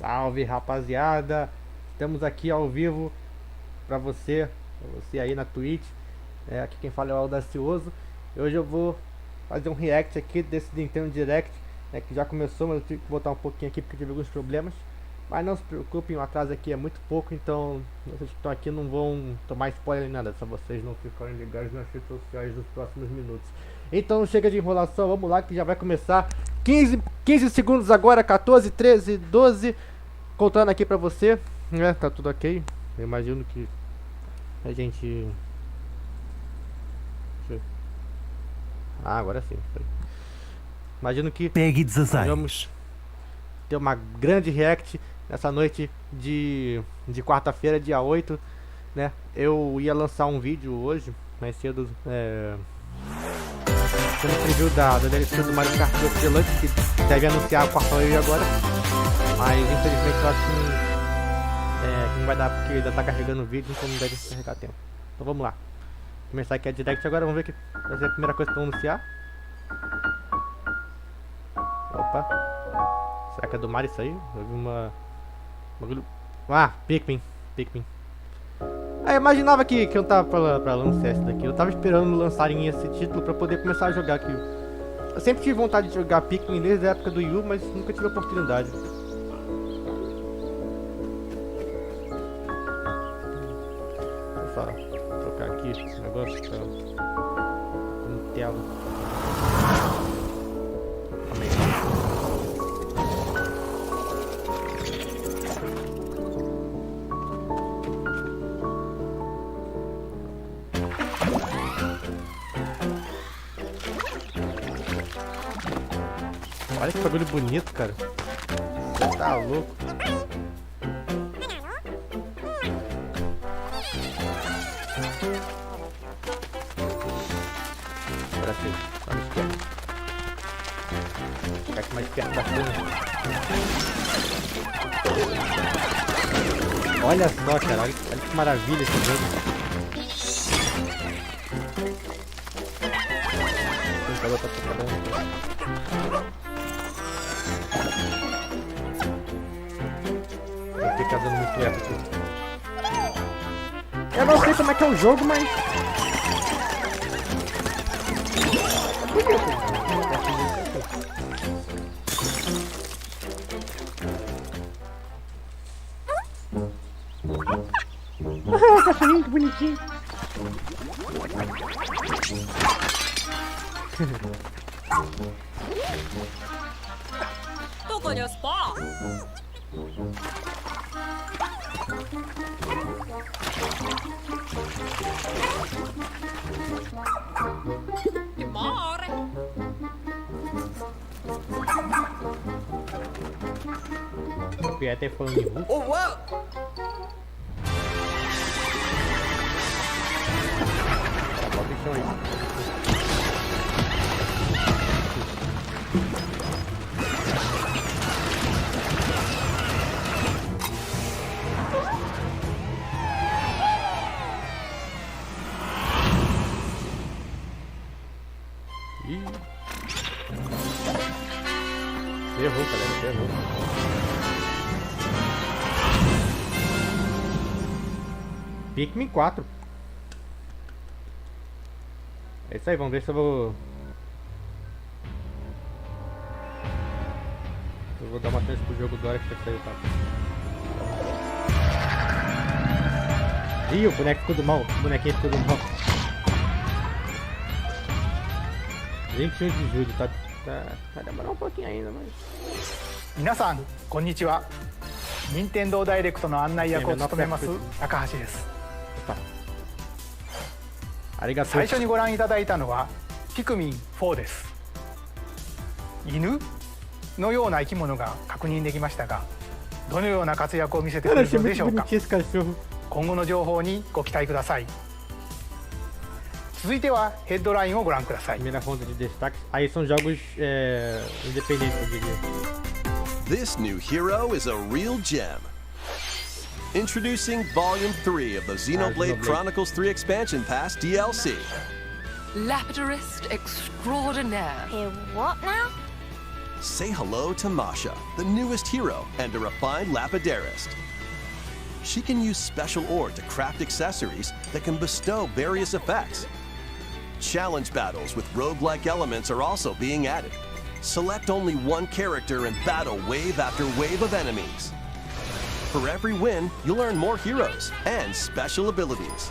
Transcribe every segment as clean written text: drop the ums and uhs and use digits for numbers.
Salve, rapaziada, estamos aqui ao vivo pra você aí na Twitch. Aqui quem fala é o Audacioso. Hoje eu vou fazer um react aqui desse Nintendo Direct, que já começou, mas eu tive que botar um pouquinho aqui porque tive alguns problemas. Mas não se preocupem, o atraso aqui é muito pouco, então vocês que estão aqui não vão tomar spoiler nem nada, só vocês não ficarem ligados nas redes sociais nos próximos minutos. Então chega de enrolação, vamos lá que já vai começar. 15 segundos agora, 14, 13, 12, contando aqui pra você, né? Tá tudo ok. Eu imagino que a gente... agora sim. Imagino que vamos ter uma grande react nessa noite de quarta-feira, dia 8, né? Eu ia lançar um vídeo hoje, mais cedo, sendo preview da DLC do Mario Kart Deluxe, que deve anunciar o quarto aí agora. Mas infelizmente eu acho que não vai dar, porque ainda tá carregando o vídeo, então não deve carregar tempo. Então vamos lá. Começar aqui a direct agora, vamos ver que vai ser a primeira coisa pra anunciar. Opa. Será que é do Mario isso aí? Eu vi uma... Pikmin. Eu imaginava que eu tava pra lançar esse daqui. Eu tava esperando lançarem esse título pra poder começar a jogar aqui. Eu sempre tive vontade de jogar Pikmin desde a época do Wii U, mas nunca tive a oportunidade. Vou só trocar aqui esse negócio pra... com tela. Olha que bagulho bonito, cara. Você tá louco. Agora sim, tá mais perto. Ficar aqui mais perto da cena. Olha só, cara. Olha que maravilha esse jogo. Tá dando muito eco aqui. Eu não sei como é que é o jogo, mas... cachorrinho, que bonitinho. Eu ia até falando de russo. Oh, wow! Bota o chão aí. Errou, galera, errou. Pikmin 4. É isso aí, vamos ver se eu vou... dar uma chance pro jogo agora que vai sair, tá? Ih, o boneco ficou do mal. O bonequinho ficou do mal. 21 de julho, tá? Vai demorar um pouquinho ainda, mas... 皆さん、こんにちは。任天堂ダイレクトの案内役を務めます高橋です。最初にご覧いただいたのはピクミン4です。犬のような生き物が確認できましたが、どのような活躍を見せてくれるのでしょうか。今後の情報にご期待ください。続いてはヘッドラインをご覧ください。 Primeira ronda de destaques. Aí são jogos independentes, eu diria. This new hero is a real gem. Introducing Volume 3 of the Xenoblade Chronicles 3 Expansion Pass DLC. Lapidurist extraordinaire. What now? say hello to Masha, the newest hero and a refined lapidarist. She can use special ore to craft accessories that can bestow various effects. Challenge battles with roguelike elements are also being added. Select only one character and battle wave after wave of enemies. For every win, you'll earn more heroes and special abilities.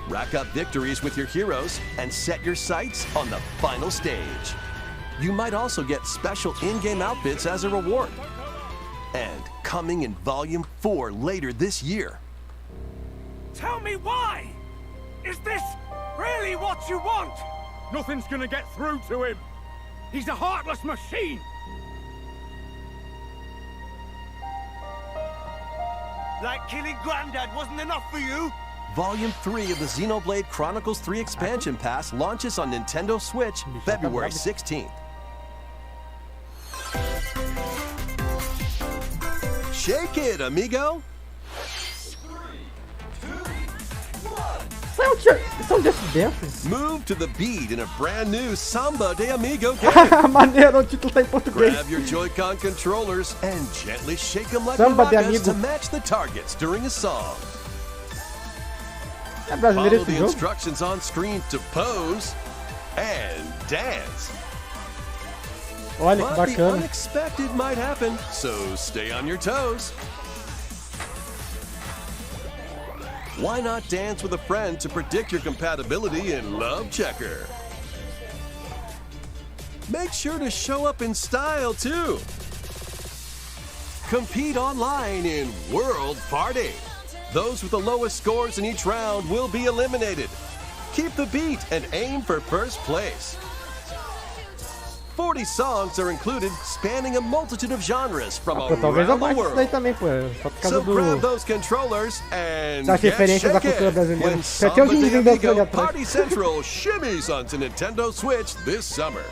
Rack up victories with your heroes and set your sights on the final stage. You might also get special in-game outfits as a reward. And coming in Volume 4 later this year. Tell me why! Is this really what you want? Nothing's gonna get through to him. He's a heartless machine. Like killing Granddad wasn't enough for you? Volume 3 of the Xenoblade Chronicles 3 Expansion Pass launches on Nintendo Switch February 16th. Shake it, amigo! São desses dentro? Move to the beat in a brand new Samba de Amigo game. Maneiro, o título tá em português. Grab your Joy-Con controllers and gently shake them like Samba de maracas Amigo. to match the targets during a song. É brasileiro Follow esse the jogo? instructions on screen to pose and dance. Olha que But the bacana. unexpected might happen, so stay on your toes. Why not dance with a friend to predict your compatibility in Love Checker? Make sure to show up in style too. Compete online in World Party. Those with the lowest scores in each round will be eliminated. Keep the beat and aim for first place. 40 songs are included, spanning a multitude of genres from Pô, talvez eu around the baixe isso daí world. também, pô. Só por causa So grab do... those controllers and das get referências da cultura shaken brasileira. when Tem até os Samba de videozinhos dançando ali Amigo atrás. Party Central shimmies onto Nintendo Switch this summer.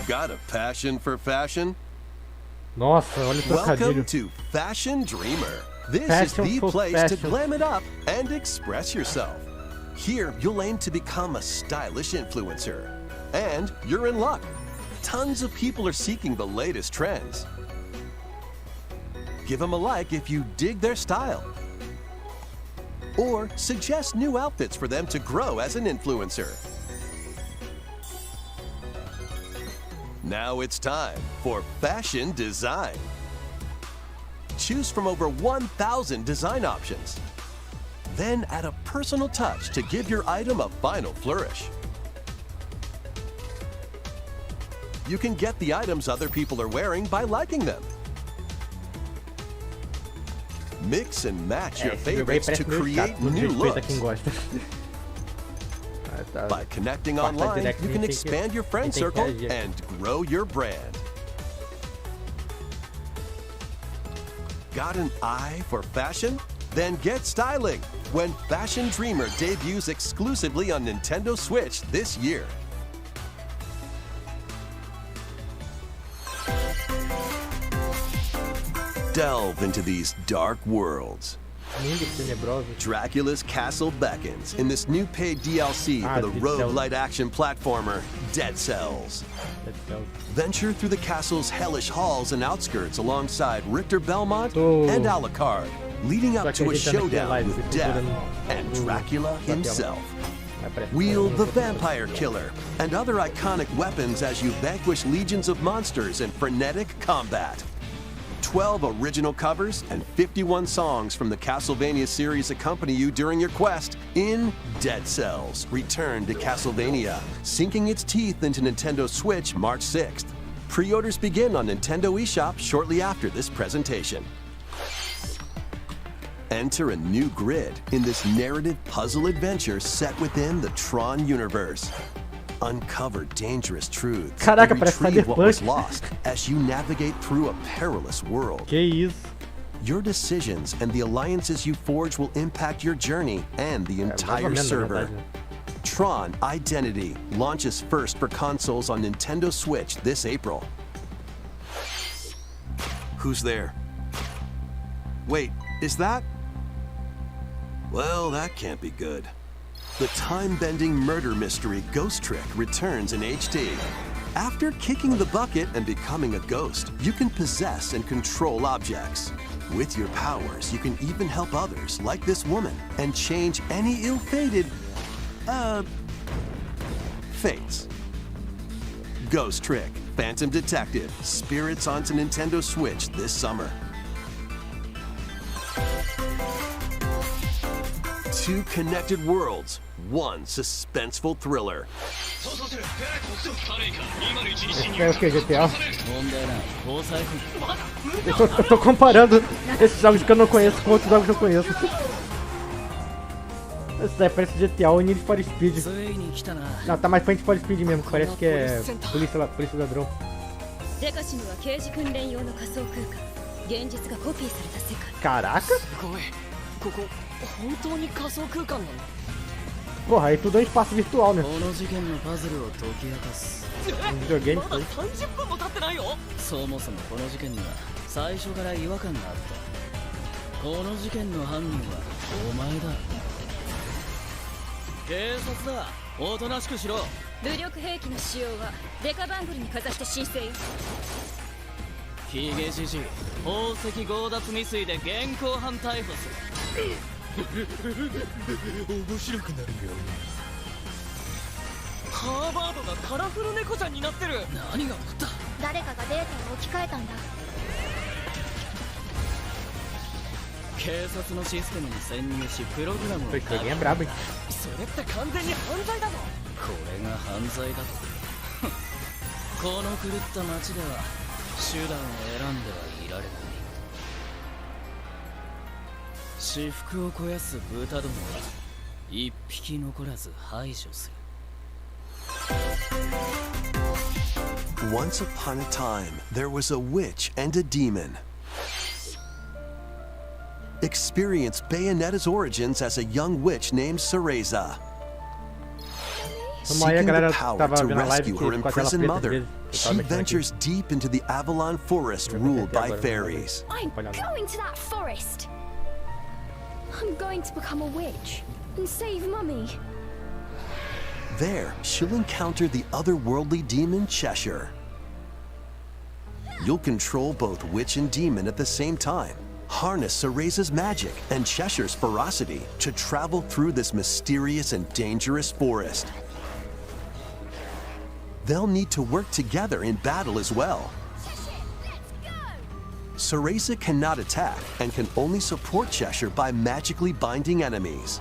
Got a passion for fashion? Nossa, olha o Welcome trocadilho. to Fashion Dreamer. This Fashion is the for place to fashion. glam it up and express yourself. Here, you'll aim to become a stylish influencer. And you're in luck. Tons of people are seeking the latest trends. Give them a like if you dig their style. Or suggest new outfits for them to grow as an influencer. Now it's time for fashion design. Choose from over 1,000 design options. Then add a personal touch to give your item a final flourish. You can get the items other people are wearing by liking them. Mix and match your Esse jogo aí favorites to parece meio create chato, new respeita quem looks. gosta. Tá. By connecting Passa online, direct, you can tem que- expand your friend tem que circle reagir. and grow your brand. Got an eye for fashion? Then get styling when Fashion Dreamer debuts exclusively on Nintendo Switch this year. Delve into these dark worlds. Mundos tenebrosos. Dracula's castle beckons in this new paid DLC for the Dead Cells. roguelite action platformer Dead Cells. Venture through the castle's hellish halls and outskirts alongside Richter Belmont Oh. and Alucard, leading up to a acredita naquele showdown live with que Death procurando and o Dracula Raquel. himself. Vai aparecer Wield no the outro. Vampire Killer and other iconic weapons as you vanquish legions of monsters in frenetic combat. 12 original covers and 51 songs from the Castlevania series accompany you during your quest in Dead Cells Return to Castlevania, sinking its teeth into Nintendo Switch March 6th. Pre-orders begin on Nintendo eShop shortly after this presentation. Enter a new grid in this narrative puzzle adventure set within the Tron universe. Uncover dangerous truths Caraca, and parece retrieve what was Cyberpunk. lost as you navigate through a perilous world. Que isso? Your decisions and the alliances you forge will impact your journey and the Mais ou entire menos, na server. verdade, né? Tron Identity launches first for consoles on Nintendo Switch this April. Who's there? Wait, is that? Well, that can't be good. The time-bending murder mystery Ghost Trick returns in HD. After kicking the bucket and becoming a ghost, you can possess and control objects. With your powers, you can even help others, like this woman, and change any ill-fated, fates. Ghost Trick, Phantom Detective, Spirits onto Nintendo Switch this summer. Two connected worlds, one suspenseful thriller. É o que, GTA? Eu tô comparando esses jogos que eu não conheço com outros jogos que eu conheço. Esse daí parece GTA ou Need for Speed. Não, tá mais pra Need for Speed mesmo, que parece que é polícia ladrão. Caraca! Porra, aí tudo é um espaço virtual, né? Um videogame foi. Joguinho é brabo, hein? Once upon a time, there was a witch and a demon. Experience Bayonetta's origins as a young witch named Cereza. Seeking the power to rescue her imprisoned mother, she ventures deep into the Avalon Forest ruled by fairies. I'm going to that forest. I'm going to become a witch and save Mummy. There, she'll encounter the otherworldly demon Cheshire. You'll control both witch and demon at the same time. Harness Cereza's magic and Cheshire's ferocity to travel through this mysterious and dangerous forest. They'll need to work together in battle as well. Cereza cannot attack and can only support Cheshire by magically binding enemies.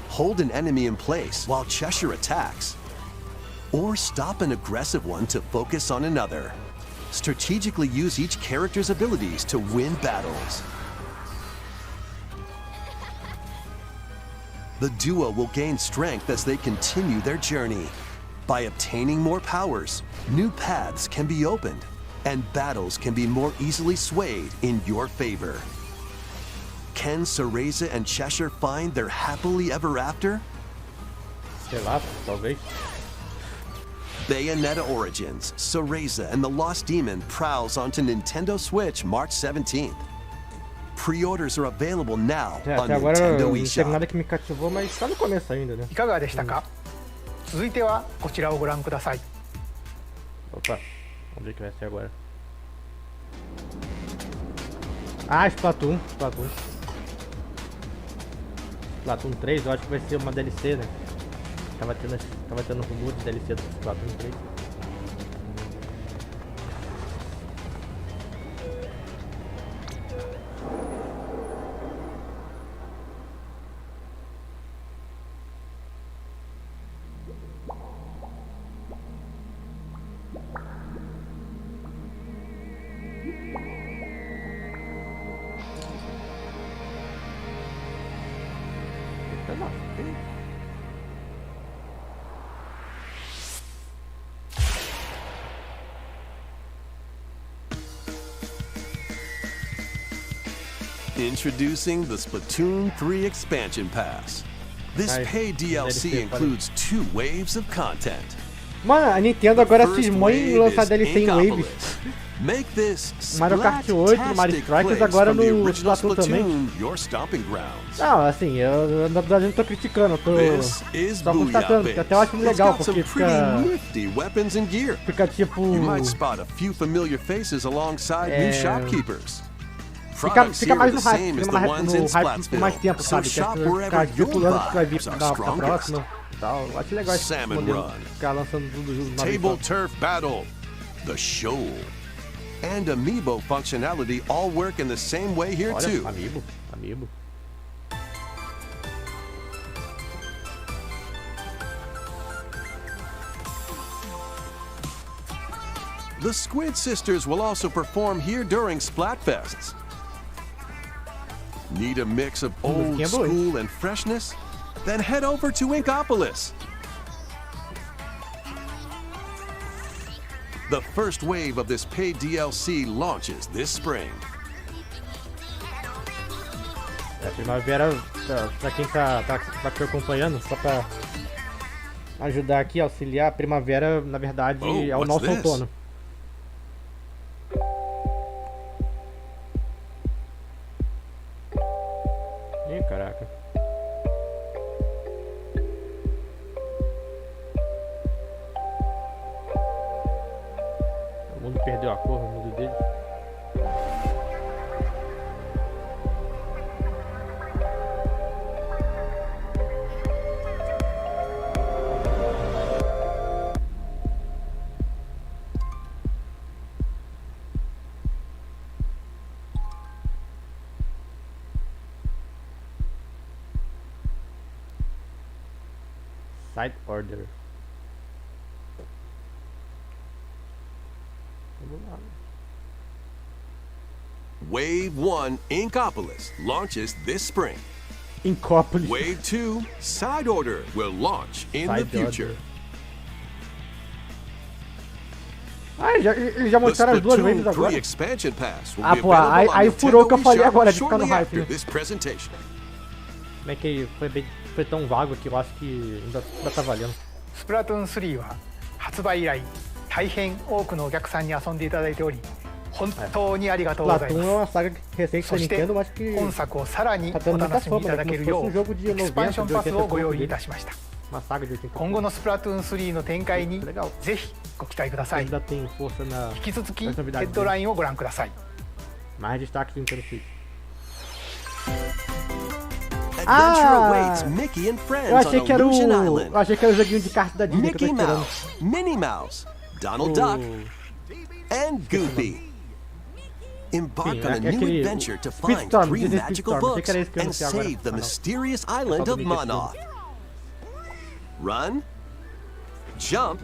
Hold an enemy in place while Cheshire attacks, or stop an aggressive one to focus on another. Strategically use each character's abilities to win battles. The duo will gain strength as they continue their journey. By obtaining more powers, new paths can be opened, and battles can be more easily swayed in your favor. Can Cereza and Cheshire find their happily ever after? Sei lá, talvez. Bayonetta Origins, Cereza and the Lost Demon prowls onto Nintendo Switch March 17th. Pre-orders are available now on Até agora Nintendo não teve eShop. nada que me cativou, mas tá no começo ainda, né? いかがでしたか、続いてはこちらをご覧ください。 Opa, vamos ver o que vai ser agora. Ah, Splatoon. Splatoon 3, eu acho que vai ser uma DLC, né? Tava tendo rumor de DLC do Splatoon 3. Introducing the Splatoon 3 Expansion Pass. This Nice. paid DLC includes 2 waves of content. Mano, a Nintendo agora First cismou em wave lançar is DLC em waves. Acompanhe. Make this Mario Kart 8, no Mario splat-tastic Strikers, place agora from the no original Splatoon também. Splatoon, your stomping grounds. Não, assim, eu na verdade não tô criticando, eu tô This is só Booyah constatando, Base. que até eu acho It's legal, got some porque pretty fica nifty weapons and gear. tipo... You might spot a few familiar faces alongside new shopkeepers. Fica Products mais here no are the hype, same as fica the mais ones in no hype por Splatsville. mais tempo, So sabe? Que shop as pessoas wherever ficar your calculando que vai vir vibes are pra strongest. próxima e tal. Eu acho legal esse Salmon modelo, Run. ficar lançando tudo junto na Table vez Turf Battle, the Shoal, and Amiibo functionality all work in the same way here só. Olha, too. amiibo. The Squid Sisters will also perform here during Splatfests. Need a mix of old musiquinha boa, hein? school and freshness? Then head over to Inkopolis. The first wave of this paid DLC launches this spring. A primavera, pra quem tá acompanhando, só pra ajudar aqui, auxiliar, a primavera, na verdade, Oh, é o what's nosso this? outono. Ih, caraca. O mundo perdeu a cor, o mundo dele. Side order. Vamos lá. Wave 1 Inkopolis launches this spring. Incópolis. Wave 2 Side Order will launch in the Side future. order. Ah, eles já The mostraram as duas Splatoon vezes 3 agora. Expansion Pass will Ah, be pô, available aí on furou o que eu Nintendo falei eShop agora de ficar no shortly hype, after né? this presentation. Como é que foi tão vago que eu acho que ainda tá valendo. スプラトゥーン3は発売以来大変多くのお客さんに遊んでいただいており本当にありがとうござい Splatoon ま é uma saga recente す。そ da して Nintendo, mas que 今作をさらに tá お tendo 楽 muita しみい fama, た né? だけ Como る se よ fosse う um jogo de エクスパンショ 90, ン de パスをご 80 用意い dele. たしました。 Uma saga de 80. 今後のスプラトゥーン3の展開に Legal. ぜひご期待ください。 Ainda tem força na 引き続きヘ nas novidades ッドラインをご覧ください。 mais destaques do Nintendo Switch. Adventure Ah! awaits Mickey and friends Eu achei on que era Illusion o Island. eu achei que era o joguinho de carta da Disney que eu Mickey tô esperando. Mouse, Minnie Mouse, Donald Duck, and Goofy. Embark Sim, on a é new aquele- adventure to Speedstorm, find 3 Disney magical Speedstorm, achei books que era esse que eu and anunciava agora. save the Ah, não. mysterious island Pessoal of do Mickey Monoth. Run, jump,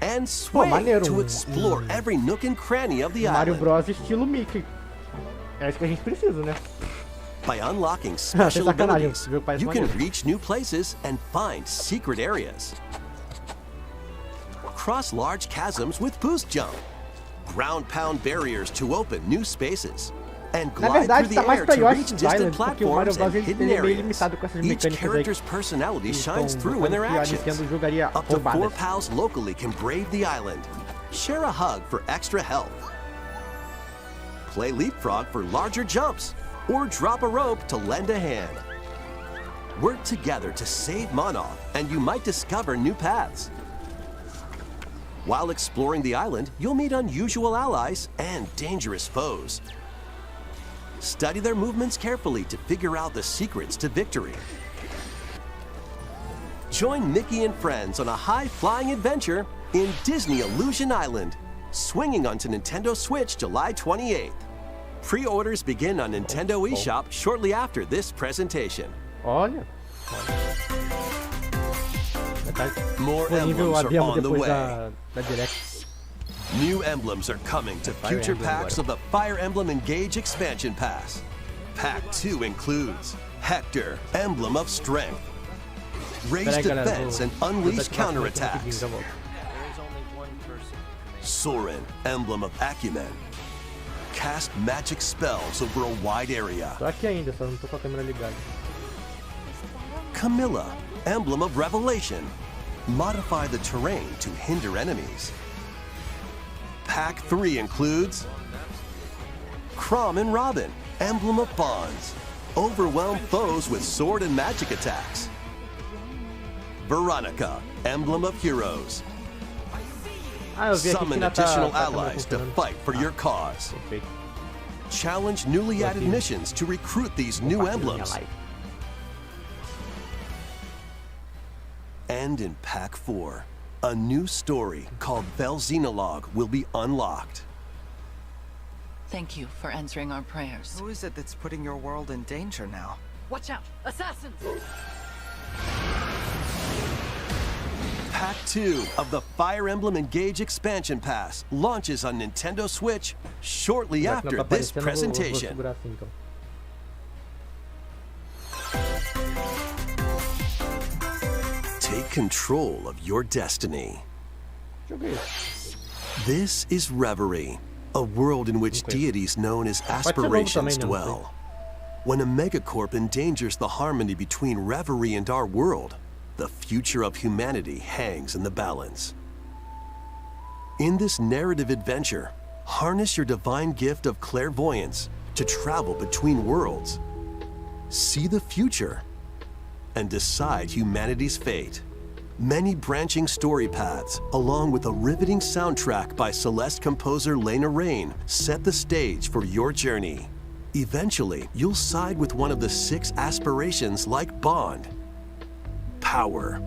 and sway maneiro, to explore every nook and cranny of the Mario island. Bros estilo Mickey. É isso que a gente precisa, né? By unlocking special sacanagem, abilities, esse jogo parece you can maneiro. reach new places and find secret areas. Cross large chasms with boost jump. Ground pound barriers to open new spaces. And Na glide verdade, through tá the mais air pra to Yoshi reach Island, distant porque o Mario platforms Bros and ele hidden é meio areas. limitado com essas Each mecânicas aí. character's personality que shines são through in their que a actions. Nintendo jogaria Up to 4 roubadas. pals locally can brave the island. Share a hug for extra health. Play leapfrog for larger jumps. Or drop a rope to lend a hand. Work together to save Monoth, and you might discover new paths. While exploring the island, you'll meet unusual allies and dangerous foes. Study their movements carefully to figure out the secrets to victory. Join Mickey and friends on a high-flying adventure in Disney Illusion Island, swinging onto Nintendo Switch July 28th. Pre-orders begin on Nintendo eShop shortly after this presentation. Olha. Já tá More disponível a emblems are demo on the depois way. da Direct. New emblems are coming to Fire future Emblem packs of the Fire Emblem Engage expansion pass. Pack 2 includes Hector, Emblem of Strength, Raise Pera aí, galera, Defense and vou Unleash desativar aqui rapidinho, Counterattacks, já volto. Soren, Emblem of Acumen, Cast magic spells over a wide area. Tô aqui ainda, só não tô com a câmera ligada. Camilla, Emblem of Revelation, modify the terrain to hinder enemies. Pack 3 includes Crom and Robin, Emblem of Bonds. Overwhelm foes with sword and magic attacks. Veronica, Emblem of Heroes. Ah, eu vi aqui que Summon ainda additional tá allies to funcionando. fight for your cause. Perfeito. Challenge newly added missions to recruit these new Compartilha minha emblems. live. And in Pack 4, a new story called Velxenologue will be unlocked. Thank you for answering our prayers. Who is it that's putting your world in danger now? Watch out! Assassins! Pack 2 of the Fire Emblem Engage expansion pass launches on Nintendo Switch shortly Já que não after tá this aparecendo, eu vou presentation. segurar assim, então. Take control of your destiny. Joguei isso. This is Reverie, a world in which deities known as aspirations também, não sei. dwell. When a megacorp endangers the harmony between Reverie and our world, the future of humanity hangs in the balance. In this narrative adventure, harness your divine gift of clairvoyance to travel between worlds, see the future, and decide humanity's fate. Many branching story paths, along with a riveting soundtrack by Celeste composer Lena Raine, set the stage for your journey. Eventually, you'll side with one of the 6 aspirations like Bond, Power,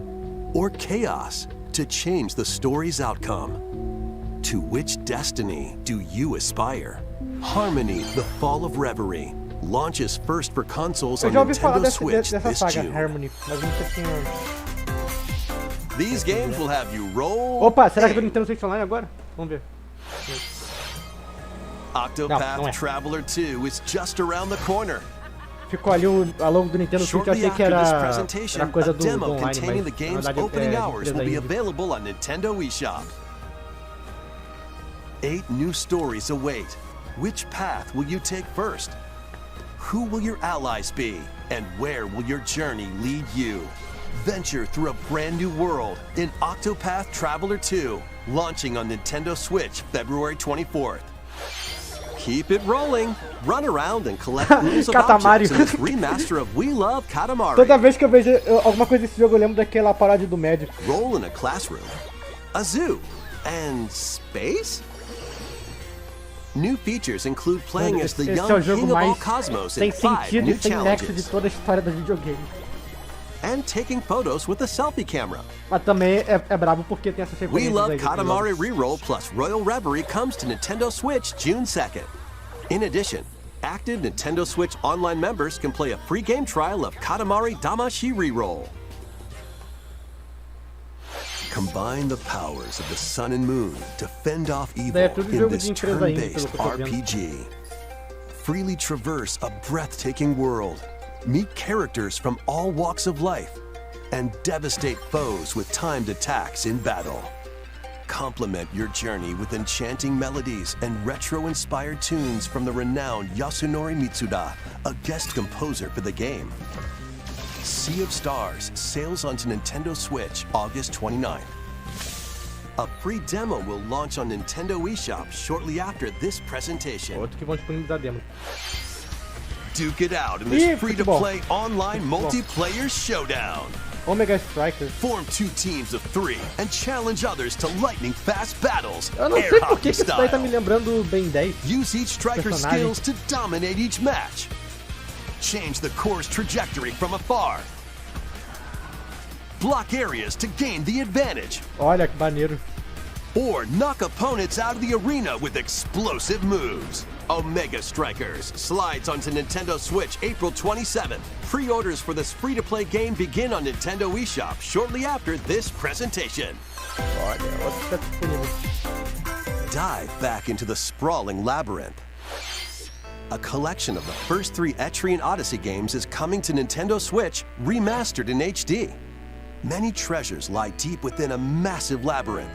or Chaos to change the story's outcome. To which destiny do you aspire? Harmony, The Fall of Reverie, launches first for consoles Eu on já ouvi falar Nintendo Switch dessa this saga, June. Harmony, mas nunca tinha... These games will have you roll. Opa, será que eu tô Nintendo Switch Online agora? Vamos ver. Octopath Não é. Traveler 2 is just around the corner. Ficou ali a logo do Nintendo Switch, eu Shortly achei que after this era presentation, coisa a do demo online, containing the mas game's na verdade opening é hours will be empresa indie. available on Nintendo eShop. 8 new stories await. Which path will you take first? Who will your allies be? And where will your journey lead you? Venture through a brand new world in Octopath Traveler 2, launching on Nintendo Switch February 24th. Keep it rolling. Run around and collect rules of Katamari. objects in this remaster of We Love Katamari. Toda vez que eu vejo alguma coisa desse jogo, eu lembro daquela paródia do médico. Roll in a classroom, a zoo, and space? New features include playing as the Esse young é o jogo king of all mais cosmos sem in 5 sentido new e sem nexo de challenges, toda a história do videogame. and taking photos with a selfie camera. Mas também é brabo porque tem essas We referências Love aí de Katamari episódios. Reroll plus Royal Reverie comes to Nintendo Switch June 2nd. In addition, active Nintendo Switch Online members can play a free game trial of Katamari Damashi Reroll. Combine the powers of the sun and moon to fend off evil Daí é tudo in jogo this de empresa indie, turn-based pelo que eu tô vendo. RPG. Freely traverse a breathtaking world, meet characters from all walks of life, and devastate foes with timed attacks in battle. Complement your journey with enchanting melodies and retro-inspired tunes from the renowned Yasunori Mitsuda, a guest composer for the game. Sea of Stars sails onto Nintendo Switch August 29th. A free demo will launch on Nintendo eShop shortly after this presentation. Outro que vão disponibilizar demo. Duke it out in Ih, this free-to-play online multiplayer showdown. Omega Strikers. Form 2 teams of 3 and challenge others to lightning-fast battles, Eu não air sei por hockey que isso daí tá me style. lembrando Ben 10. Use each striker's Personagem. skills to dominate each match. Change the course trajectory from afar. Block areas to gain the advantage. Olha que maneiro. Or knock opponents out of the arena with explosive moves. Omega Strikers slides onto Nintendo Switch April 27th. Pre-orders for this free-to-play game begin on Nintendo eShop shortly after this presentation. Olha, outro que tá disponível. Dive back into the sprawling labyrinth. A collection of the first 3 Etrian Odyssey games is coming to Nintendo Switch, remastered in HD. Many treasures lie deep within a massive labyrinth.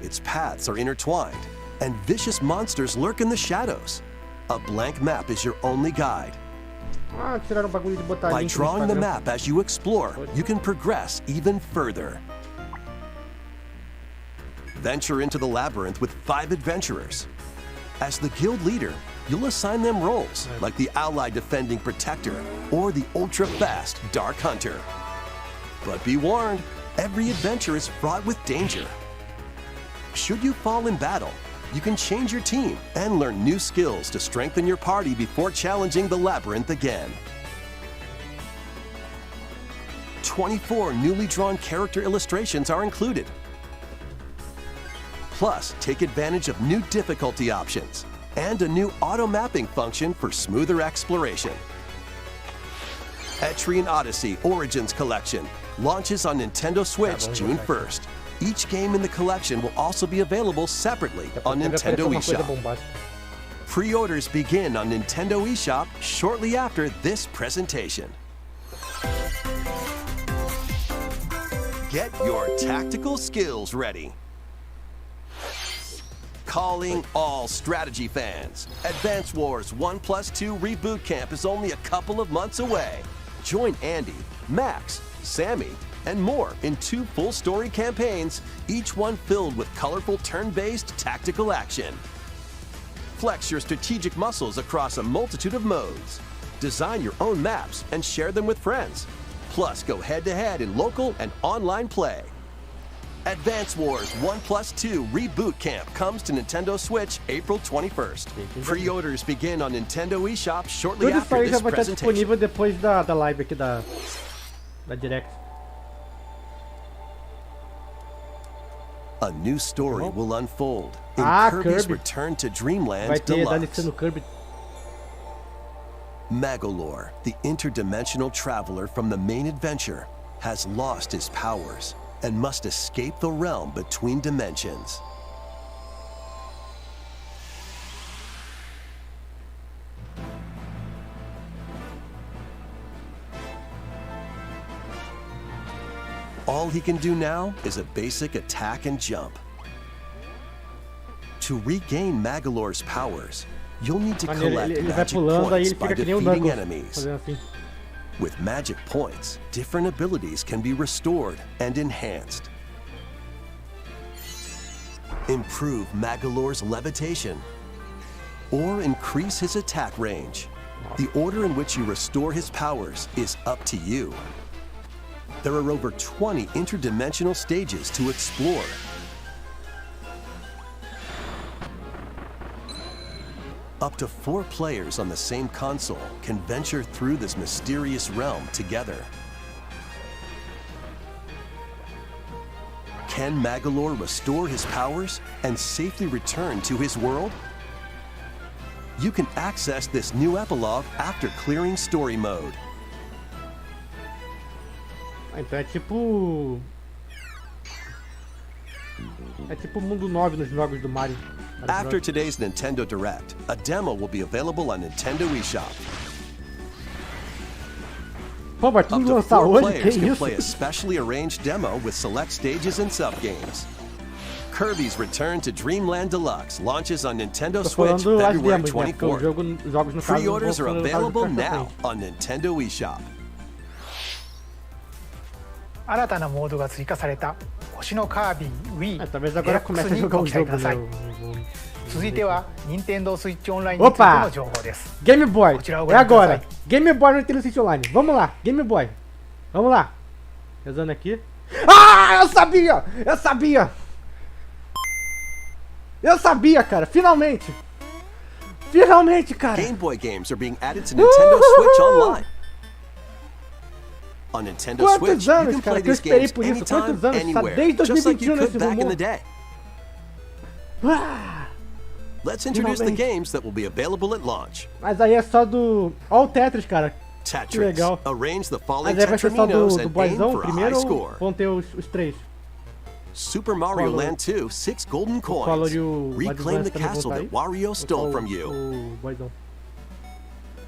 Its paths are intertwined, and vicious monsters lurk in the shadows. A blank map is your only guide. Ah, tiraram o bagulho de botar By link no drawing the Instagram. map as you explore, you can progress even further. Venture into the labyrinth with 5 adventurers. As the guild leader, you'll assign them roles like the ally defending protector or the ultra-fast dark hunter. But be warned, every adventure is fraught with danger. Should you fall in battle, you can change your team and learn new skills to strengthen your party before challenging the labyrinth again. 24 newly drawn character illustrations are included. Plus, take advantage of new difficulty options and a new auto-mapping function for smoother exploration. Etrian Odyssey Origins Collection launches on Nintendo Switch June 1st. Each game in the collection will also be available separately on Nintendo eShop. Pre-orders begin on Nintendo eShop shortly after this presentation. Get your tactical skills ready. Calling all strategy fans. Advance Wars 1+2 Reboot Camp is only a couple of months away. Join Andy, Max, Sammy, and more in 2 full story campaigns, each one filled with colorful turn-based tactical action. Flex your strategic muscles across a multitude of modes. Design your own maps and share them with friends. Plus, go head-to-head in local and online play. Advance Wars 1+2 Reboot Camp comes to Nintendo Switch April 21st. Pre-orders begin on Nintendo eShop shortly Tudo isso after aí já this vai estar presentation. disponível depois da live aqui da Direct. A new story will unfold in Ah, Kirby's Kirby. Return to Dreamland Vai ter DLC Deluxe. no Kirby. Magolor, the interdimensional traveler from the main adventure, has lost his powers and must escape the realm between dimensions. All he can do now is a basic attack and jump. To regain Magolor's powers, you'll need to collect Ele vai magic pulando, aí points ele by fica que nem o defeating Knuckles, enemies. fazendo assim. With magic points, different abilities can be restored and enhanced. Improve Magolor's levitation, or increase his attack range. The order in which you restore his powers is up to you. There are over 20 interdimensional stages to explore. Up to 4 players on the same console can venture through this mysterious realm together. Can Magolor restore his powers and safely return to his world? You can access this new epilogue after clearing story mode. Então é tipo... É tipo Mundo 9 nos jogos do Mario. After today's Nintendo Direct, a demo will be available on Nintendo eShop. Pô, vai Up tudo to lançar 4 hoje? players Que can isso? play a specially arranged demo with select stages and sub-games. Kirby's Return to Dreamland Deluxe launches on Nintendo Tô Switch falando as February demos, né? Porque 24th. os jogos no caso Pre-orders are vão ser available lançados pra now frente. on Nintendo eShop. 新たなモードが追加された星のカービィ Wii Ah, talvez agora comece a に jogar ご o 期待 jogo, ください né? 続いては任天堂スイッチオンラインについての情報です Game Boy, こちらをご é 覧ください agora. Game Boy no Nintendo Switch Online. Vamos lá, Game Boy. Vamos lá. Rezando aqui. Ah, eu sabia! Eu sabia! Eu sabia, cara. Finalmente! Finalmente, cara. Game Boy games are being added to Nintendo Switch Online. On Nintendo Quantos Switch, you anos, can cara, play que eu these esperei games por isso? anytime, Quantos anos? Tá anywhere, desde just like you 2021 could nesse back in rumor. the day. Ah, Let's introduce the Finalmente. games that will be available at launch. mas aí é só do... Ó o Tetris, cara. Que Tetris. legal. Arrange the falling Mas aí vai ser só do tetraminos and aim boyzão for a high primeiro ou score. vão ter os três? Super Mario Qual- Land 2, 6 golden Qual coins. e o Reclaim Advance the também vão castle tá that aí? Wario Ou stole só from you. o boyzão?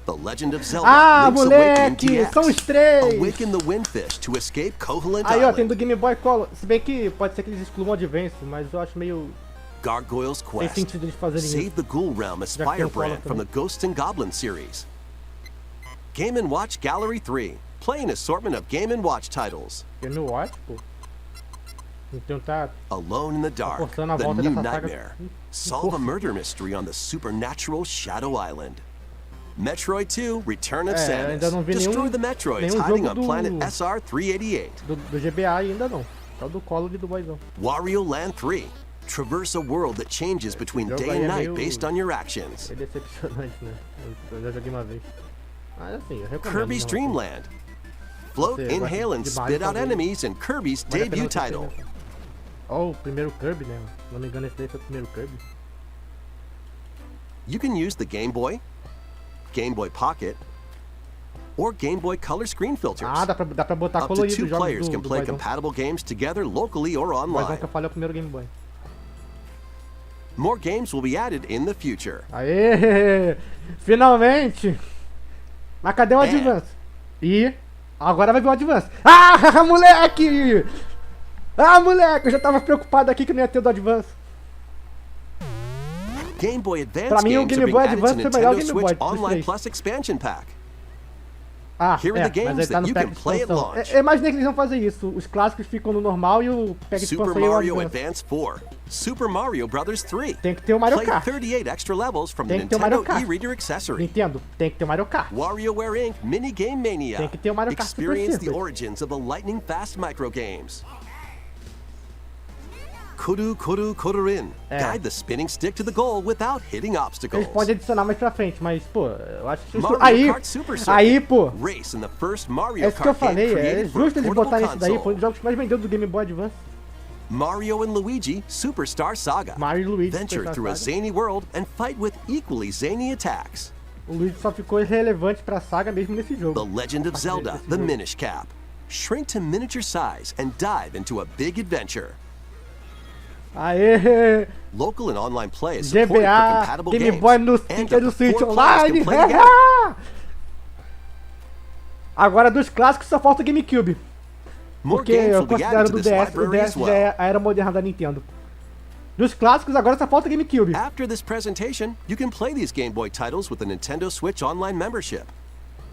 The Legend of Zelda, Ah, Link's Awakening moleque! DX. São os três! Awaken the Windfish to escape Koholint Aí, ó, tem Island. do Game Boy Color. Se bem que pode ser que eles excluam o Advance, mas eu acho meio... Gargoyle's Tem Quest. sentido eles fazerem Save isso. the Ghoul Realm as Já que tem o Firebrand Color from the também. Ghosts and Goblins series. Game & Watch Gallery 3. Play an assortment of Game & Watch titles. Game Watch, pô. Então tá Alone in the Dark, forçando a the volta new dessa saga. nightmare. Solve a murder mystery on the supernatural Shadow Island. Metroid 2, Return of Samus. ainda não vi Destroy the Metroids nenhum hiding jogo on planet do- SR-388. Do GBA ainda não. Só do Colo e do Boyzão. Wario Land 3. Traverse a world that changes between Jogo day aí and é night meio- based on your actions. É decepcionante, né? Eu já joguei uma vez. Mas assim, eu recomendo. Kirby's não, Dream Land. Float, Você gosta inhale, and de spit Mario, out talvez. enemies in Kirby's Vale a pena debut você title. experimentar. Ó, o primeiro Kirby, né? Se não me engano, esse daí foi o primeiro Kirby. You can use the Game Boy Pocket, or Game Boy Color screen filters. Ah, dá pra botar Up to colorido 2 os jogos players do can play Boyzão. compatible games together locally or O Boyzão online. que eu falei é o primeiro Game Boy. More games will be added in the future. Aê! Finalmente! Mas cadê o Advance? E agora vai vir o Advance. Ah, moleque! Ah, moleque! Eu já tava preocupado aqui que não ia ter o do Advance. Game Boy Advance Pra mim, o games Game are being Boy added to Advance foi melhor Nintendo o Game Boy Switch dos Online três. Plus Expansion Pack. Ah, Here are the mas games ele tá that no you pack can de play at expansão. launch. Eu imaginei que eles iam fazer isso. Os clássicos ficam no normal e o pack de Super expansão é o Mario Advance. Advance 4, Super Mario Bros. 3. Tem que ter o Mario Play Kart. 38 extra levels from the Tem que ter o Mario Nintendo Kart. e-reader accessory. Nintendo, tem que ter o Mario Kart. WarioWare Inc. Mini Game Mania. Tem que ter o Mario Kart Super Experience the Circuit. origins of the lightning fast micro games. Kuru Kuru Kururin. É. Guide the spinning stick to the goal without hitting obstacles. Eles podem adicionar mais pra frente, mas, pô, eu acho que isso... Mario Aí, Kart Super Circuit. aí, pô, Race in the first Mario é isso que eu Kart game falei, é created for justo eles portable botarem isso daí, console. foi um dos jogos que mais vendeu do Game Boy Advance. Mario and Luigi Superstar Saga. Mario e Luigi Venture Superstar through a Saga. zany world and fight with equally zany attacks. O Luigi só ficou irrelevante pra saga mesmo nesse The jogo. Legend of Zelda, desse the jogo. Minish Cap. Shrink to miniature size and dive into a big adventure. Aê! Local and online play is supported for GBA, compatible Game games. Boy no and Nintendo up to Switch 4 players Online! can play together. Agora dos clássicos só falta o GameCube. More Porque games eu will be considero added do to this DS, o library DS as já well. é a era moderna da Nintendo. Dos clássicos agora só falta o GameCube. After this presentation, you can play these Game Boy titles with a Nintendo Switch Online membership.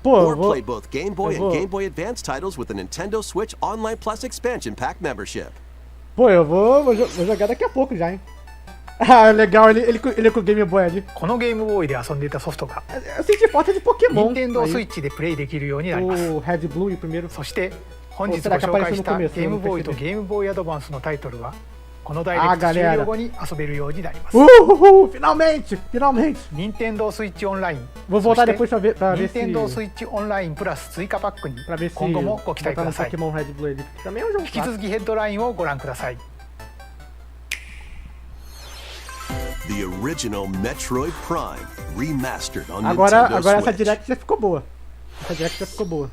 Pô, Or eu vou... play both Game Boy eu and vou- Game Boy Advance titles with a Nintendo Switch Online Plus Expansion Pack membership. Pô, eu vou jogar daqui a pouco já, hein. Ah, legal, ele com o Game Boy ali. このゲームボーイで遊んでいたソフトが Eu senti falta de Pokémon. 任天堂 aí. スイッチでプレイできるようになります。 O Red Blue e o primeiro. そして本日ご será que 紹 apareceu 介 no した começo? ゲームボーイと Eu não percebi. ゲームボーイアドバンスのタイトルはこのダイレクト終 galera. 了後に遊べるようになります。 Finalmente! Finalmente! 任天堂スイッチオンライン Vou そ voltar して depois pra ver se... 任天堂スイッチオンラインプラス追加パックに Pra ver se 今後もご期待く botar だ no さい。 Pokémon Red Blue ali. Também é um jogo 引き clássico. 続きヘッドラインをご覧ください。 The original Metroid Prime remastered on Agora Nintendo essa Switch. Direct já ficou boa. Essa Direct já ficou boa.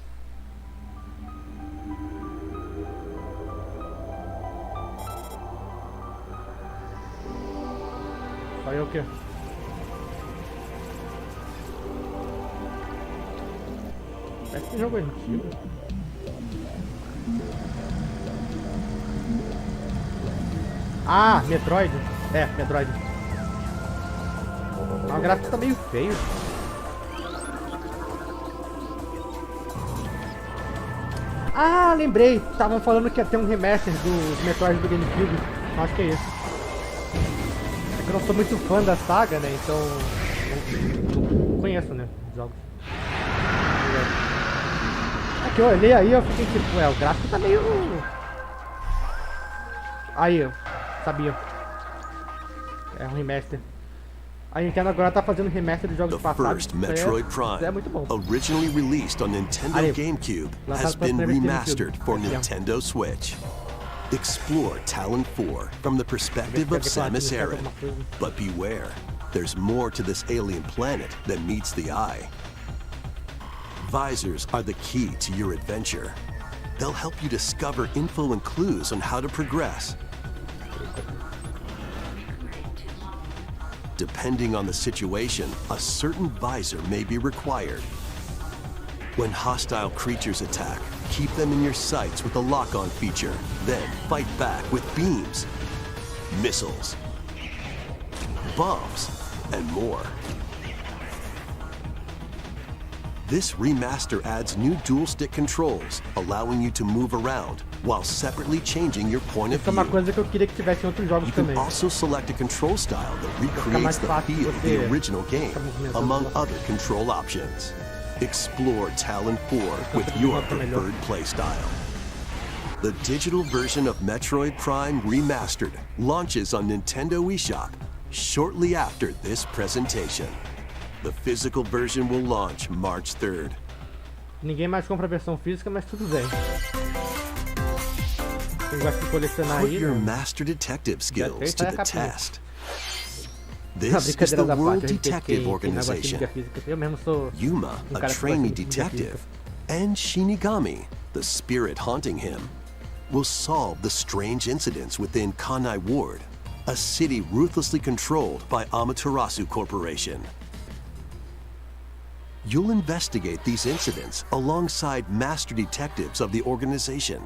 Saiu o quê? Parece que jogo antigo. Ah, Metroid. É, Metroid. Ah, o gráfico tá meio feio. Ah, lembrei. Estavam falando que ia ter um remaster do Metroid do GameCube. Acho que é esse. É que eu não sou muito fã da saga, né? Então... não conheço, né? Os jogos. É que eu olhei aí eu fiquei tipo... o gráfico tá meio... Aí, eu sabia. É um remaster. A Nintendo agora tá fazendo remaster dos jogos The passados. first Metroid Isso é muito bom. Prime, originally released on Nintendo Aí, GameCube, lançado has pela been primeira vez no remastered GameCube. for Aqui, ó. Nintendo Switch. Explore Talon 4 from the perspective of Samus Aran. But beware, there's more to this alien planet than meets the eye. Visors are the key to your adventure. They'll help you discover info and clues on how to progress. Depending on the situation, a certain visor may be required. When hostile creatures attack, keep them in your sights with the lock-on feature. Then fight back with beams, missiles, bombs, and more. This remaster adds new dual-stick controls, allowing you to move around while separately changing your point of Isso é uma view. coisa que eu queria que tivesse em outros jogos You can também. also select a control style that recreates mais the fácil feel of você the original game, ficar movimentando among lá. other control options. Explore Talon 4 with your preferred playstyle. The digital version of Metroid Prime Remastered launches on Nintendo eShop shortly after this presentation. The physical version will launch March 3rd. Ninguém mais compra a versão física, mas tudo bem. Quem gosta de colecionar Put aí, your né? master detective skills to the test. Não, This is the brincadeiras à World parte, a gente tem Detective negócio de Organization. mídia física. Eu mesmo sou Yuma, a cara que trainee gosta de mídia detective, física. and Shinigami, the spirit haunting him, will solve the strange incidents within Kanai Ward, a city ruthlessly controlled by Amaterasu Corporation. You'll investigate these incidents alongside master detectives of the organization.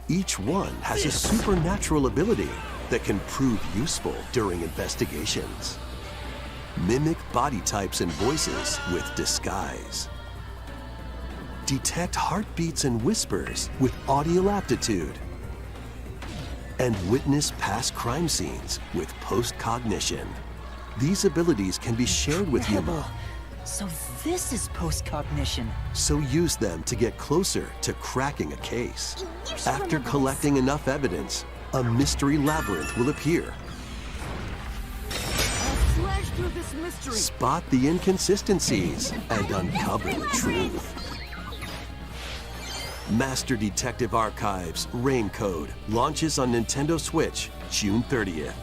Each one has a supernatural ability that can prove useful during investigations. Mimic body types and voices with disguise. Detect heartbeats and whispers with audio aptitude. And witness past crime scenes with post-cognition. These abilities can be shared with Yuma, So this is post-cognition. so use them to get closer to cracking a case. After collecting enough evidence, a mystery labyrinth will appear. Slash through this mystery. Spot the inconsistencies and uncover the truth. Master Detective Archives Rain Code launches on Nintendo Switch June 30th.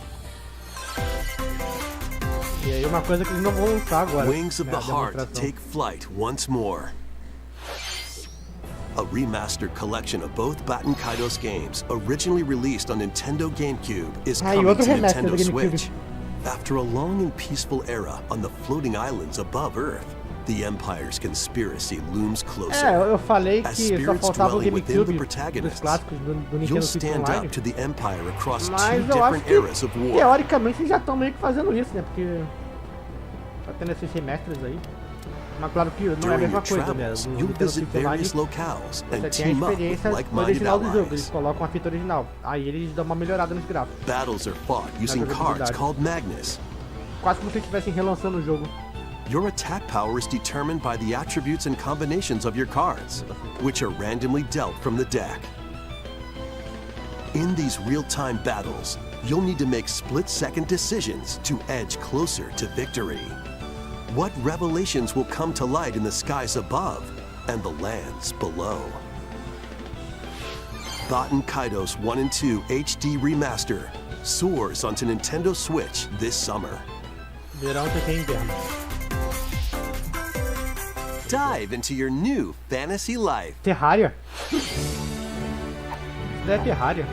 E aí uma coisa que eles não vão lançar agora. Wings of né, the a Heart demonstração. take flight once more. A remastered collection of both Baten Kaidos games, originally released on Nintendo GameCube, is E coming outro to remaster do Nintendo GameCube. Switch. After a long and peaceful era on the floating islands above Earth, the Empire's conspiracy looms closer. Eu falei As que só spirits faltava o dwelling within the GameCube dos protagonists, clássicos do you'll Nintendo Switch stand Online. up to the Empire across two Mas eu acho different que, eras of war. teoricamente, eles já estão meio que fazendo isso, né? Porque tá tendo esses remestres aí. Mas claro que não é a During mesma your coisa, né? travels, No you'll Nintendo visit Switch Online, various locales and você tem a team up with experiência like-minded original do jogo. Eles allies. colocam a fita original. Aí eles dão uma melhorada nos gráficos. Battles are fought using cards jogabilidade. called Magnus. Quase como se estivessem relançando o jogo. Your attack power is determined by the attributes and combinations of your cards, which are randomly dealt from the deck. In these real-time battles, you'll need to make split-second decisions to edge closer to victory. What revelations will come to light in the skies above and the lands below? Baten Kaidos 1 and 2 HD Remaster soars onto Nintendo Switch this summer. Verão que tem inverno. Dive into your new fantasy life. Terraria? Isso daí é Terraria.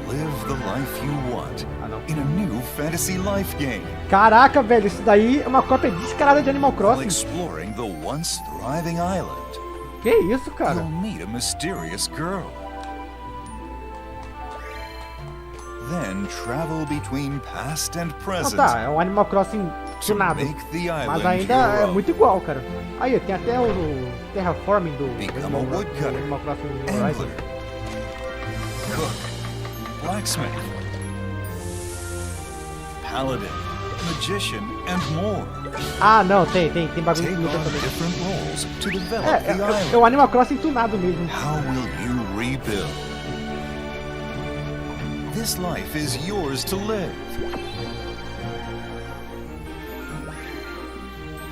Live the life you want Ah, não. in a new fantasy life game Caraca, velho, isso daí é uma cópia descarada de Animal while Crossing. exploring the once thriving island. Que isso, cara? You'll meet a mysterious girl. Then travel between past and Não, present tá, é um Animal Crossing to tunado. make the Mas island ainda your é own. muito igual, cara. Aí, tem até o Terraforming do Become Animal, a woodcutter, do Animal Crossing Horizon. angler, cook, blacksmith, paladin, magician, and more. Ah, não, tem bagulho Take de luta on também. different roles to develop É the island. o Animal Crossing tunado mesmo. How will you rebuild? This life is yours to live.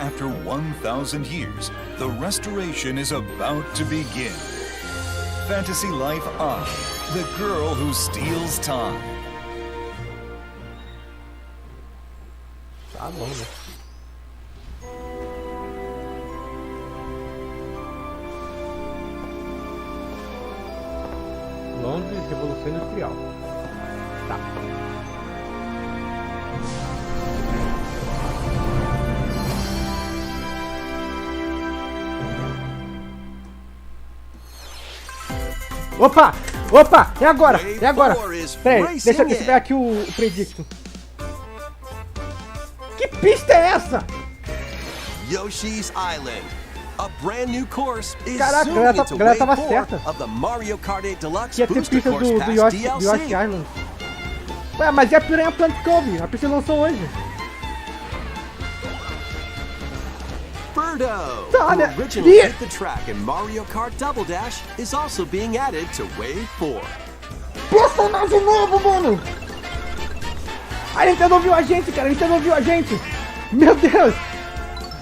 After 1,000 years, the restoration is about to begin. Fantasy Life I, the girl who steals time. Tá bom, né? Londres, Revolução Industrial. Tá. Opa! Opa! É agora! É agora! Pera aí, deixa eu ver aqui o predicto. Que pista é essa? Yoshi's Island. A brand new course is Caraca, soon galera, into galera Wave tava 4 certa. of the Mario Kart 8 Deluxe Que ia ter Booster pista Course do Pass Yoshi DLC. Island. Ué, mas e a Piranha Plant Cove? A pista lançou hoje. Birdo, Tá, né? who originally Ih! hit the track in Mario Kart Double Dash, is also being added to Wave 4. Personagem novo, mano! A Nintendo ouviu a gente, cara. A Nintendo ouviu a gente. Meu Deus.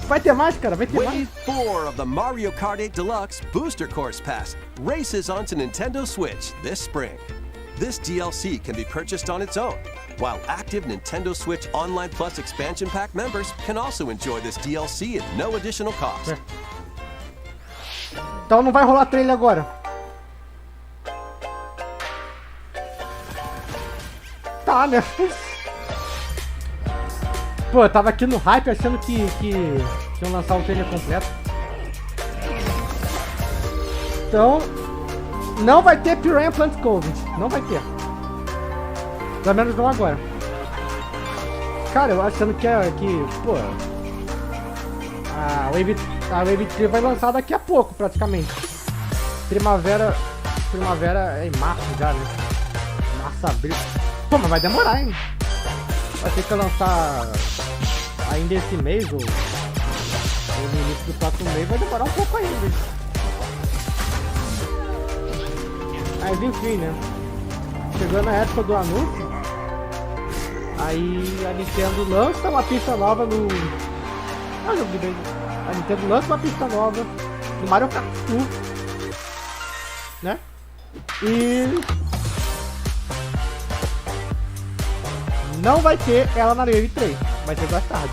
Vai ter mais, cara. Vai ter mais. Wave 4 of the Mario Kart 8 Deluxe Booster Course Pass races onto Nintendo Switch this spring. This DLC can be purchased on its own, while active Nintendo Switch Online Plus Expansion Pack members can also enjoy this DLC at no additional cost. Então não vai rolar trailer agora. Tá, né? Pô, eu tava aqui no hype achando que iam lançar o trailer completo. Então, não vai ter Piranha Plant Cove. Não vai ter. Pelo menos não agora. Cara, eu achando que pô, a Wave 3 vai lançar daqui a pouco, praticamente. Primavera é em março já, né? Março, abril. Pô, mas vai demorar, hein? Vai ter que lançar ainda esse mês ou no início do próximo mês, vai demorar um pouco ainda. Mas enfim, né? Chegando na época do anúncio, aí a Nintendo lança uma pista nova no... Ah, jogo de bem. A Nintendo lança uma pista nova no Mario Kart Tour, né? E... não vai ter ela na Wave 3, vai ter mais tarde.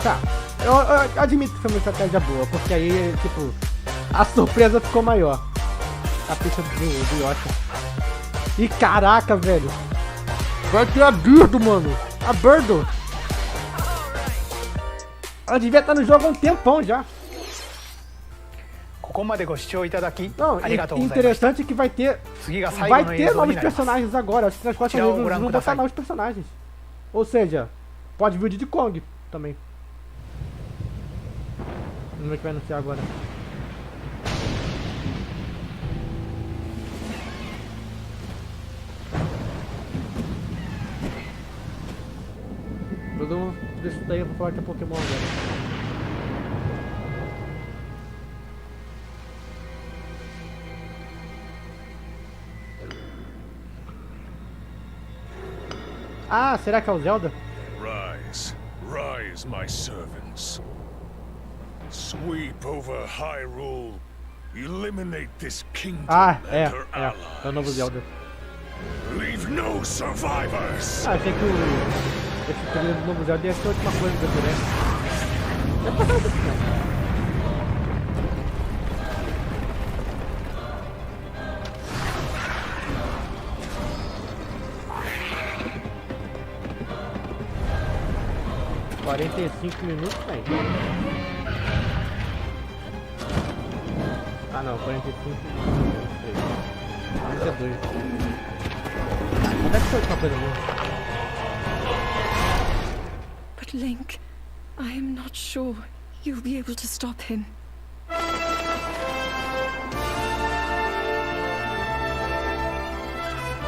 Tá, eu admito que foi uma estratégia boa, porque aí, tipo, a surpresa ficou maior. A pista do Yoshi. E caraca, velho. Vai ter a Birdo, mano. A Birdo. Ela devia estar no jogo há um tempão já. Não, interessante que vai ter novos personagens agora. Acho que nas próximas vezes eles vão botar novos personagens. Ou seja, pode vir o Diddy Kong também. Vamos ver o que vai anunciar agora. Desse daí eu vou falar que é Pokémon agora. Ah, será que é o Zelda? Rise, rise, my servants. Sweep over Hyrule. Eliminate this kingdom and her allies. É o novo Zelda. Leave no survivors. Ah, achei que esse trailer do novo Zelda ia ser a última coisa da Direct. É pra nada assim, não. $45, velho. Ah não, 45. 42. Mas deve ser outra coisa mesmo. But Link, I am not sure you'll be able to stop him.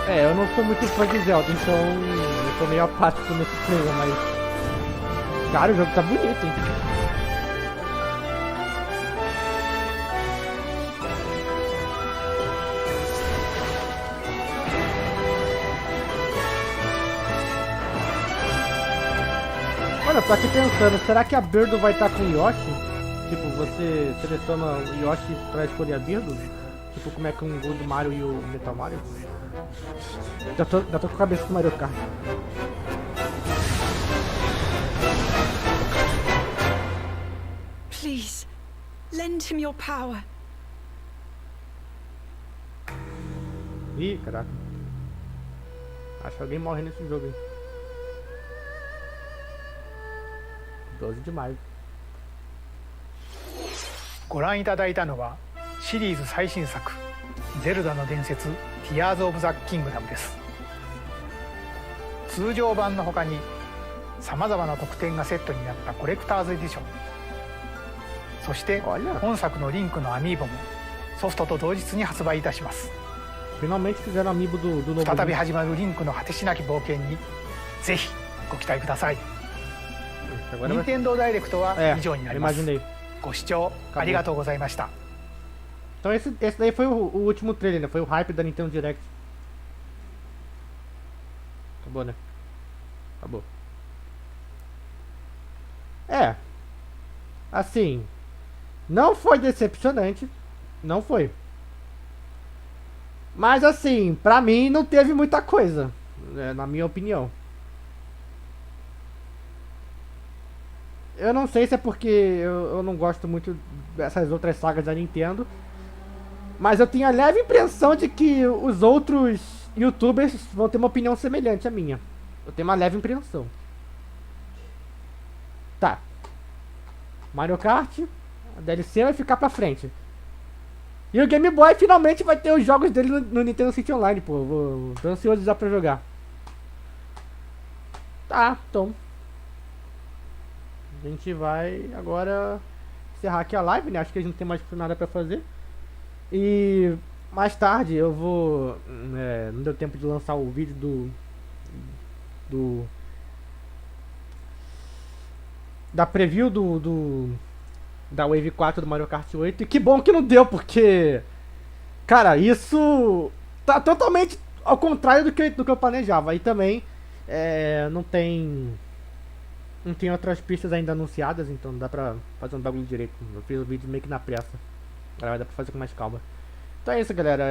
É, eu não sou muito fã de Zelda, então eu tô meio apático nesse trailer, mas... cara, o jogo tá bonito, hein? Olha, eu tô aqui pensando, será que a Birdo vai estar com o Yoshi? Tipo, você seleciona o Yoshi pra escolher a Birdo? Tipo, como é que um gol do Mario e o Metal Mario? Já tô com a cabeça do Mario Kart. Please, lend him your power. Ih, caraca. Acho que alguém morre nesse jogo, hein? 12 de maio. ご覧いただいたのはシリーズ最新作「ゼルダの伝説ティアーズ・オブ・ザ・キングダム」です。通常版の他にさまざまな特典がセットになったコレクターズエディション、そして本作のリンクのアミーボもソフトと同日に発売いたします。 Finalmente fizeram amiibo do novo 再び始まるリンクの果てしなき冒険にぜひご期待ください。 Agora 任天堂ダイレクトは以上になります。 imaginei. ご視聴ありがとうございました。 Então esse daí foi o último trailer, né? Foi o hype da Nintendo Direct. Acabou, né? Acabou. É. Assim. Não foi decepcionante. Não foi. Mas assim, pra mim não teve muita coisa. Né, na minha opinião. Eu não sei se é porque eu não gosto muito dessas outras sagas da Nintendo. Mas eu tenho a leve impressão de que os outros YouTubers vão ter uma opinião semelhante à minha. Eu tenho uma leve impressão. Tá. Mario Kart, a DLC vai ficar pra frente. E o Game Boy finalmente vai ter os jogos dele no Nintendo Switch Online, pô. Tô ansioso já pra jogar. Tá, então. A gente vai agora encerrar aqui a live, né? Acho que a gente não tem mais nada pra fazer. E mais tarde eu vou... não deu tempo de lançar o vídeo da preview da Wave 4 do Mario Kart 8. E que bom que não deu, porque... Cara, isso tá totalmente ao contrário do que eu planejava. E também não tem outras pistas ainda anunciadas, então não dá pra fazer um bagulho direito. Eu fiz o vídeo meio que na pressa. Agora vai dar pra fazer com mais calma. Então é isso, galera.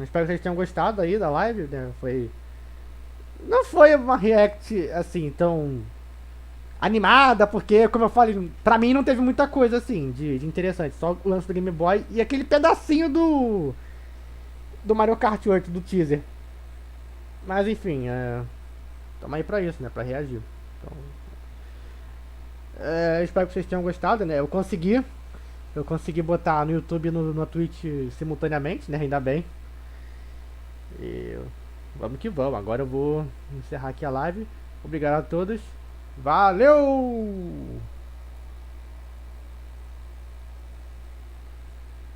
Espero que vocês tenham gostado aí da live, né? Não foi uma react assim tão animada, porque, como eu falei, pra mim não teve muita coisa assim de interessante. Só o lance do Game Boy e aquele pedacinho do Mario Kart 8, do teaser. Mas enfim, tamo aí pra isso, né? Pra reagir. Então, espero que vocês tenham gostado, né? Eu consegui botar no YouTube e na Twitch simultaneamente, né? Ainda bem. E vamos que vamos. Agora eu vou encerrar aqui a live. Obrigado a todos. Valeu!